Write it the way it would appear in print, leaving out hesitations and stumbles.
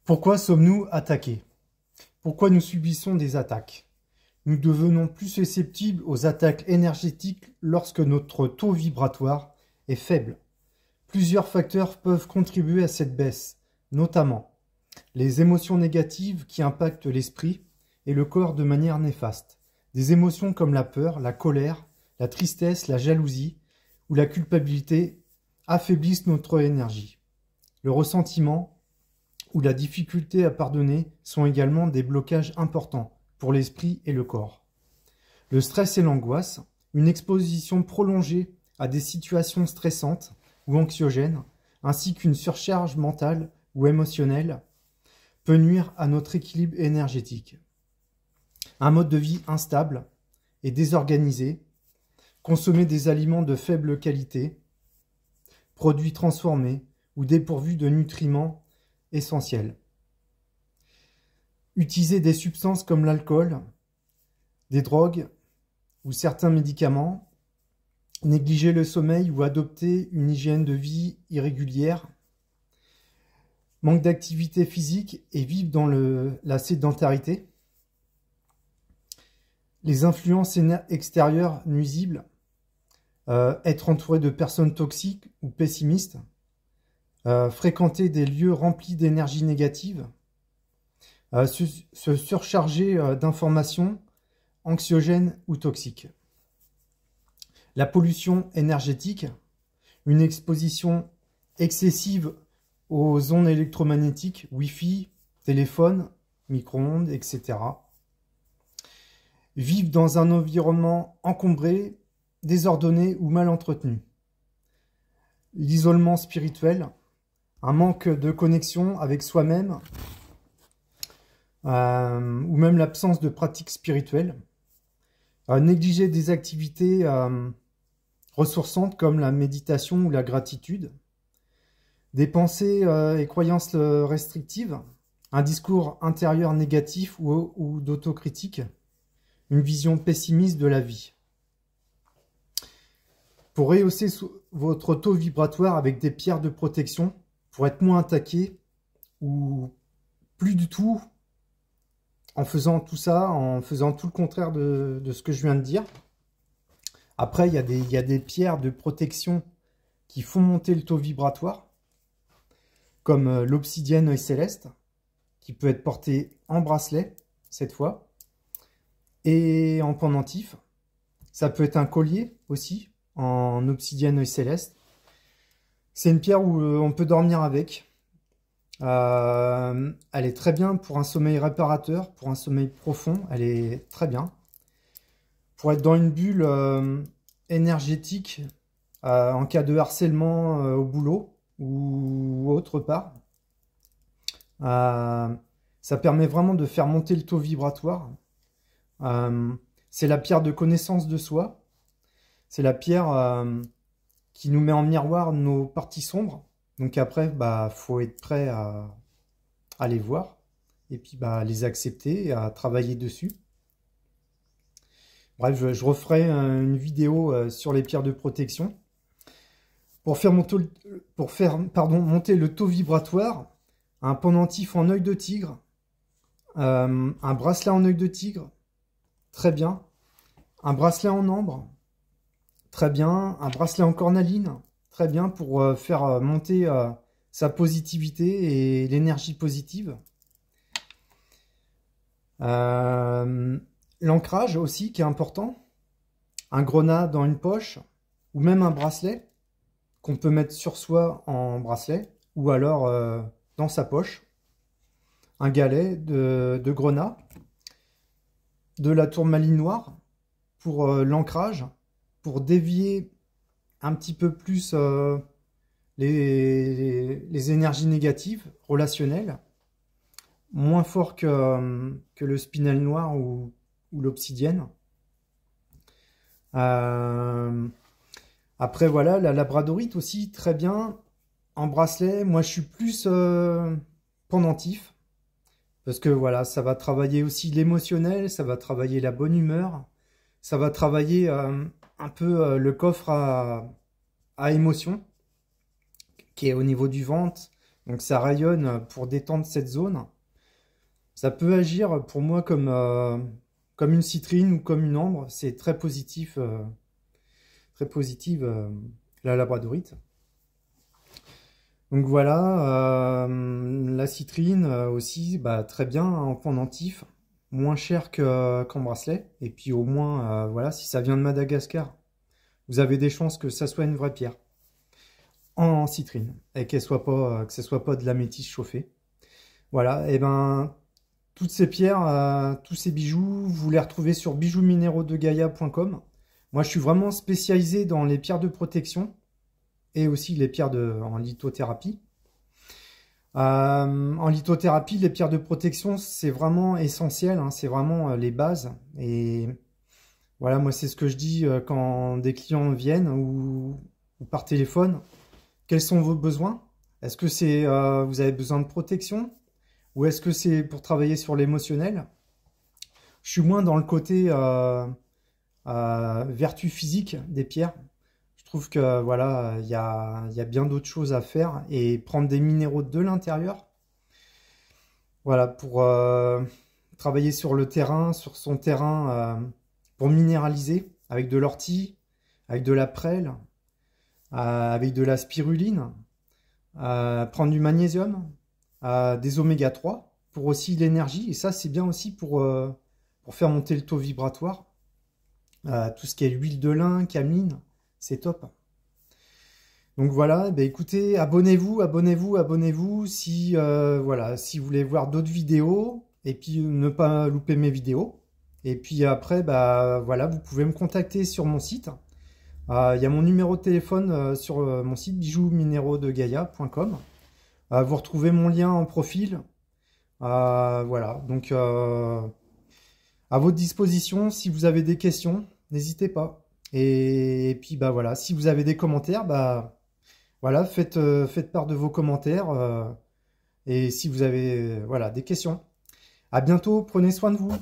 Pourquoi sommes-nous attaqués? Pourquoi nous subissons des attaques? Nous devenons plus susceptibles aux attaques énergétiques lorsque notre taux vibratoire est faible. Plusieurs facteurs peuvent contribuer à cette baisse, notamment les émotions négatives qui impactent l'esprit et le corps de manière néfaste. Des émotions comme la peur, la colère, la tristesse, la jalousie ou la culpabilité affaiblissent notre énergie. Le ressentiment ou la difficulté à pardonner sont également des blocages importants pour l'esprit et le corps. Le stress et l'angoisse, une exposition prolongée à des situations stressantes ou anxiogènes, ainsi qu'une surcharge mentale ou émotionnelle, peut nuire à notre équilibre énergétique. Un mode de vie instable et désorganisé, consommer des aliments de faible qualité, produits transformés ou dépourvus de nutriments essentiels. Utiliser des substances comme l'alcool, des drogues ou certains médicaments, négliger le sommeil ou adopter une hygiène de vie irrégulière, manque d'activité physique et vivre dans la sédentarité, les influences extérieures nuisibles, être entouré de personnes toxiques ou pessimistes, fréquenter des lieux remplis d'énergie négative, se surcharger d'informations anxiogènes ou toxiques. La pollution énergétique, une exposition excessive aux ondes électromagnétiques, Wi-Fi, téléphone, micro-ondes, etc. Vivre dans un environnement encombré, désordonné ou mal entretenu. L'isolement spirituel, un manque de connexion avec soi-même, ou même l'absence de pratique spirituelle. Négliger des activités ressourçantes comme la méditation ou la gratitude. Des pensées et croyances restrictives, un discours intérieur négatif ou d'autocritique, une vision pessimiste de la vie. Pour rehausser votre taux vibratoire avec des pierres de protection, pour être moins attaqué ou plus du tout, en faisant tout ça, en faisant tout le contraire de ce que je viens de dire. Après, il y a des pierres de protection qui font monter le taux vibratoire, comme l'obsidienne œil céleste, qui peut être portée en bracelet, cette fois, et en pendentif. Ça peut être un collier aussi, en obsidienne œil céleste. C'est une pierre où on peut dormir avec. Elle est très bien pour un sommeil réparateur, pour un sommeil profond, elle est très bien. Pour être dans une bulle énergétique en cas de harcèlement au boulot ou autre part. Ça permet vraiment de faire monter le taux vibratoire. C'est la pierre de connaissance de soi. C'est la pierre qui nous met en miroir nos parties sombres. Donc après, faut être prêt à les voir et puis les accepter et à travailler dessus. Bref, je referai une vidéo sur les pierres de protection. Pour faire monter le taux vibratoire, un pendentif en œil de tigre, un bracelet en œil de tigre, très bien. Un bracelet en ambre, très bien. Un bracelet en cornaline, très bien pour faire monter sa positivité et l'énergie positive. L'ancrage aussi qui est important. Un grenat dans une poche ou même un bracelet qu'on peut mettre sur soi en bracelet ou alors dans sa poche. Un galet de grenat. De la tourmaline noire pour l'ancrage, pour dévier un petit peu plus les énergies négatives, relationnelles, moins fort que le spinel noir ou l'obsidienne. Après voilà, la labradorite aussi, très bien, en bracelet. Moi je suis plus pendentif, parce que voilà, ça va travailler aussi l'émotionnel, ça va travailler la bonne humeur, ça va travailler un peu le coffre à émotions, qui est au niveau du ventre, Donc ça rayonne pour détendre cette zone. Ça peut agir pour moi comme une citrine ou comme une ambre. C'est très positif, la labradorite. Donc voilà, la citrine aussi, bah, très bien en pendentif, moins cher qu'en bracelet. Et puis au moins, voilà, si ça vient de Madagascar, vous avez des chances que ça soit une vraie pierre en citrine et que ce soit pas de la métisse chauffée. Voilà, et ben toutes ces pierres, tous ces bijoux, vous les retrouvez sur bijoux-minéraux-de-gaïa.com. Moi, je suis vraiment spécialisé dans les pierres de protection et aussi les pierres en lithothérapie. En lithothérapie, les pierres de protection, c'est vraiment essentiel, hein, c'est vraiment les bases. Et voilà, moi, c'est ce que je dis quand des clients viennent ou par téléphone. Quels sont vos besoins? Est-ce que vous avez besoin de protection? Ou est-ce que c'est pour travailler sur l'émotionnel? Je suis moins dans le côté vertu physique des pierres. Je trouve que voilà, il y a bien d'autres choses à faire et prendre des minéraux de l'intérieur. Voilà, pour travailler sur le terrain, sur son terrain, pour minéraliser avec de l'ortie, avec de la prêle, avec de la spiruline, prendre du magnésium, des oméga 3 pour aussi l'énergie. Et ça, c'est bien aussi pour faire monter le taux vibratoire. Tout ce qui est huile de lin, cameline, c'est top. Donc voilà, bah écoutez, abonnez-vous si, voilà, si vous voulez voir d'autres vidéos et puis ne pas louper mes vidéos. Et puis après, bah voilà, vous pouvez me contacter sur mon site. Il y a mon numéro de téléphone sur mon site bijoux-minéraux-de-gaïa.com. Vous retrouvez mon lien en profil. Voilà, donc à votre disposition, si vous avez des questions, n'hésitez pas. Et puis bah voilà, si vous avez des commentaires, bah voilà, faites part de vos commentaires. Et si vous avez voilà, des questions. À bientôt, prenez soin de vous.